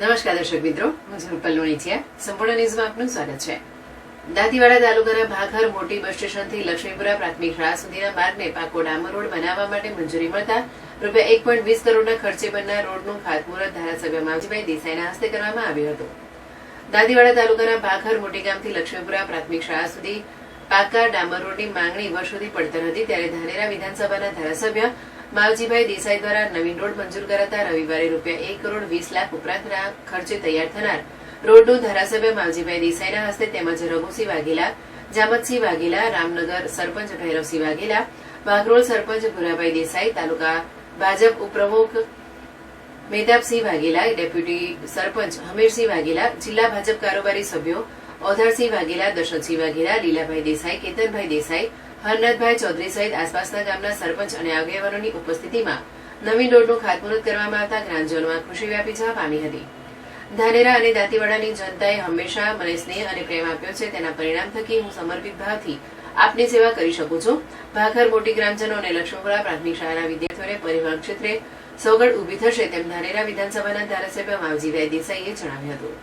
નમસ્કાર દર્શક મિત્રો, હું છું રૂપલ લુણીચિયા. સંપૂર્ણ ન્યૂઝમાં આપનું સ્વાગત છે. દાંતીવાડા તાલુકાના ભાખર મોટી બસ સ્ટેશનથી લક્ષ્મીપુરા પ્રાથમિક શાળા સુધીના માર્ગને પાકો ડામર રોડ બનાવવા માટે મંજૂરી મળતા રૂપિયા 1.20 કરોડના ખર્ચે બનનાર રોડનું ખાતમુહૂર્ત ધારાસભ્ય માવજીભાઈ દેસાઈના હસ્તે કરવામાં આવ્યું હતું. દાંતીવાડા તાલુકાના ભાખર મોટી ગામથી લક્ષ્મીપુરા પ્રાથમિક શાળા સુધી પાકા ડામર રોડની માંગણી વર્ષોથી પડતર હતી, ત્યારે ધાનેરા વિધાનસભાના ધારાસભ્ય માવજીભાઈ દેસાઈ દ્વારા નવીન રોડ મંજૂર કરાતા રવિવારે રૂપિયા 1 કરોડ 20 લાખ ઉપરાંતના ખર્ચે તૈયાર થનાર રોડનું ધારાસભ્ય માવજીભાઈ દેસાઈના હસ્તે તેમજ રઘુસિંહ વાઘેલા, જામતસિંહ વાઘેલા, રામનગર સરપંચ ભૈરવસિંહ વાઘેલા, વાઘરોલ સરપંચ ભુરાભાઈ દેસાઈ, તાલુકા ભાજપ ઉપપ્રમુખ મેહતાબસિંહ વાઘેલા, ડેપ્યુટી સરપંચ હમીરસિંહ વાઘેલા, જિલ્લા ભાજપ કારોબારી સભ્યો ઓધારસિંહ વાઘેલા, દશરથસિંહ વાઘેલા, લીલાભાઈ દેસાઈ, કેતનભાઈ દેસાઈ, હરનાથભાઈ ચૌધરી સહિત આસપાસના ગામના સરપંચ અને આગેવાનોની ઉપસ્થિતિમાં નવીન રોડનું ખાતમુહૂર્ત કરવામાં આવતા ગ્રામજનોમાં ખુશી વ્યાપી જવા પામી હતી. ધાનેરા અને દાંતીવાડાની જનતાએ હંમેશા મને સ્નેહ અને પ્રેમ આપ્યો છે, તેના પરિણામ થકી હું સમર્પિત ભાવથી આપની સેવા કરી શકું છું. ભાખર મોટી ગ્રામજનો અને લક્ષ્મીપુરા પ્રાથમિક શાળાના વિદ્યાર્થીઓને પરિવહન ક્ષેત્રે સવગડ ઉભી થશે તેમ ધાનેરા વિધાનસભાના ધારાસભ્ય માવજીભાઈ દેસાઈએ જણાવ્યું હતું.